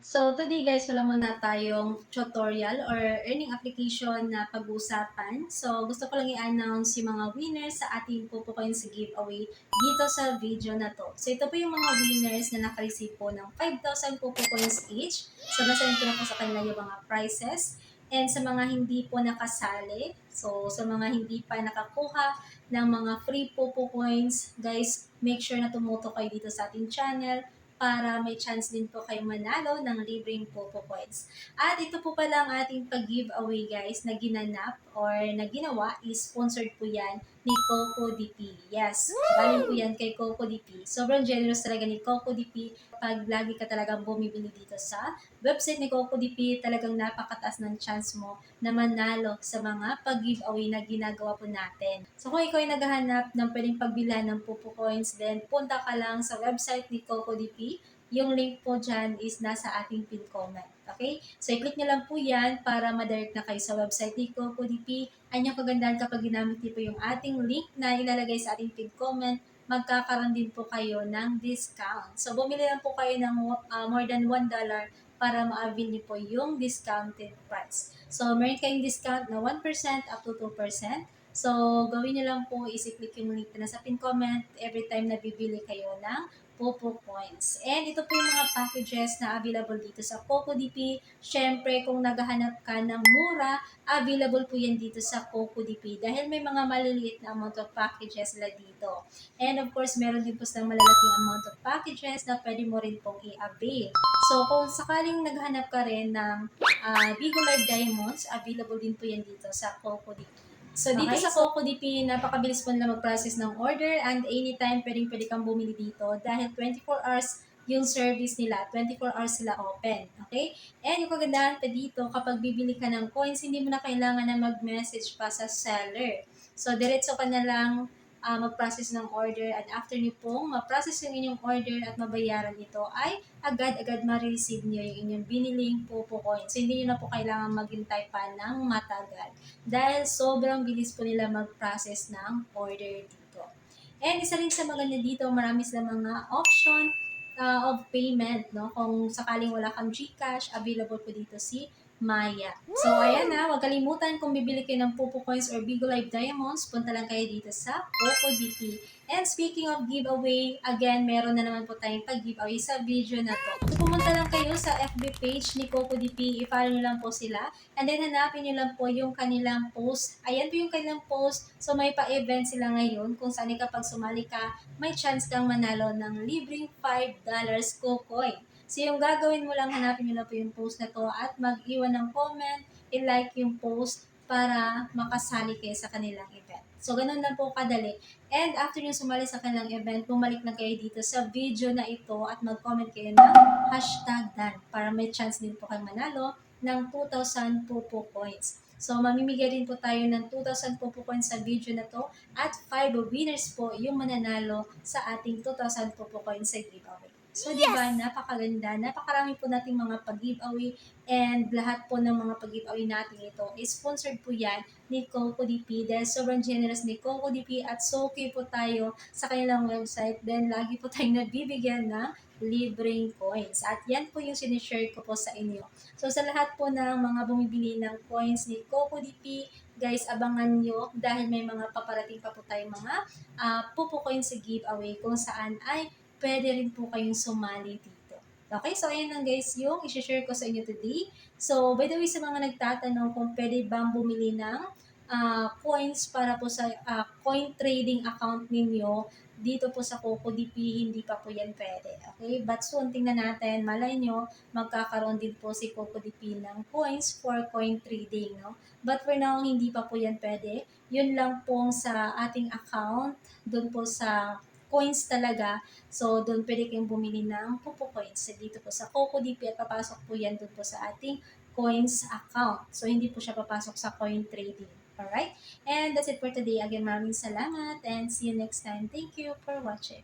So today guys, wala muna tayong tutorial or earning application na pag-uusapan. So gusto ko lang i-announce yung mga winners sa ating pupukuin sa giveaway dito sa video na to. So ito po yung mga winners na naka-receive po ng 5,000 pupukuins each. So nasend ko na po sa kanila yung mga prizes. And sa mga hindi po nakasali, so sa mga hindi pa nakakuha ng mga free pupu coins, guys, make sure na tumuto kayo dito sa ating channel para may chance din po kayo manalo ng libreng Popo Coins. At ito po pala ang ating pag-giveaway guys na ginanap or na ginawa is sponsored po yan ni Coco DP. Yes, galing po yan kay Coco DP. Sobrang generous talaga ni Coco DP pag lagi ka talagang bumibili dito sa website ni Coco DP. Talagang napakataas ng chance mo na manalo sa mga pag-giveaway na ginagawa po natin. So kung ikaw ay naghahanap ng pwedeng pagbilhan ng Popo Coins, then punta ka lang sa website ni Coco DP. Yung link po dyan is nasa ating pin comment. Okay? So, i-click nyo lang po yan para ma-direct na kayo sa website ni Coco DP. Ang yung kagandahan kapag ginamit niyo po yung ating link na ilalagay sa ating pin comment, magkakaroon din po kayo ng discount. So, bumili lang po kayo ng more than $1 para ma-avail niyo po yung discounted price. So, meron kayong discount na 1% up to 2%. So, gawin nyo lang po is i-click yung link na sa pin comment every time na bibili kayo ng Popo Coins. And ito po yung mga packages na available dito sa Coco DP. Siyempre, kung naghahanap ka ng mura, available po yan dito sa Coco DP dahil may mga maliliit na amount of packages sila dito. And of course, meron din po silang malalaking amount of packages na pwede mo rin pong i-avail. So, kung sakaling naghanap ka rin ng Bigo Live Diamonds, available din po yan dito sa Coco DP. So, dito sa Coco DP, napakabilis po nila mag-process ng order and anytime pwede kang bumili dito dahil 24 hours yung service nila. 24 hours sila open. Okay? And yung kagandahan pa dito, kapag bibili ka ng coins, hindi mo na kailangan na mag-message pa sa seller. So, diretso ka na lang mag-process ng order at after nyo pong ma-process yung inyong order at mabayaran ito ay agad-agad ma-receive nyo yung inyong biniling Popo Coins. So, hindi nyo na po kailangan maghintay pa ng matagal dahil sobrang bilis po nila mag-process ng order dito. And isa rin sa maganda dito, marami silang mga option of payment. No? Kung sakaling wala kang GCash, available po dito si Maya. So, ayan na, huwag kalimutan kung bibili kayo ng Popo Coins or Bigo Live Diamonds, punta lang kayo dito sa Popo DP. And speaking of giveaway, again, meron na naman po tayong pag-giveaway sa video na to. So, pumunta lang kayo sa FB page ni Coco DP, i-follow nyo lang po sila, and then hanapin nyo lang po yung kanilang post. Ayan po yung kanilang post. So, may pa-event sila ngayon kung saan kapag sumali ka, may chance kang manalo ng libreng $5 Cocoin. So, yung gagawin mo lang, hanapin nyo lang po yung post na to at mag-iwan ng comment, i-like yung post para makasali kayo sa kanilang event. So, ganun lang po kadali. And after nyo sumali sa kanilang event, bumalik na kayo dito sa video na ito at mag-comment kayo ng #Dan para may chance din po kayong manalo ng 2,000 Popo Coins. So, mamimigay din po tayo ng 2,000 Popo Coins sa video na to at 5 winners po yung mananalo sa ating 2,000 Popo Coins sa giveaway. So, di ba, napakaganda. Napakarami po nating mga pag-giveaway and lahat po ng mga pag-giveaway natin ito is sponsored po yan ni Coco DP dahil sobrang generous ni Coco DP at so okay po tayo sa kanilang website. Then, lagi po tayong nabibigyan ng libreng coins. At yan po yung sinishare ko po sa inyo. So, sa lahat po ng mga bumibili ng coins ni Coco DP, guys, abangan nyo dahil may mga paparating pa po tayong mga Popo Coins sa giveaway kung saan ay pwede rin po kayong sumali dito. Okay, so ayan lang guys yung i-share ko sa inyo today. So, by the way, sa mga nagtatanong kung pwede bang bumili ng coins para po sa coin trading account ninyo, dito po sa Coco DP, hindi pa po yan pwede. Okay, but soon, tingnan natin, malay nyo, magkakaroon din po si Coco DP ng coins for coin trading. No? But for now, hindi pa po yan pwede. Yun lang pong sa ating account, doon po sa coins talaga. So, doon pwede kayong bumili ng Popo Coins. So, dito po sa Coco DP at papasok po yan doon po sa ating coins account. So, hindi po siya papasok sa coin trading. Alright? And that's it for today. Again, maraming salamat and see you next time. Thank you for watching.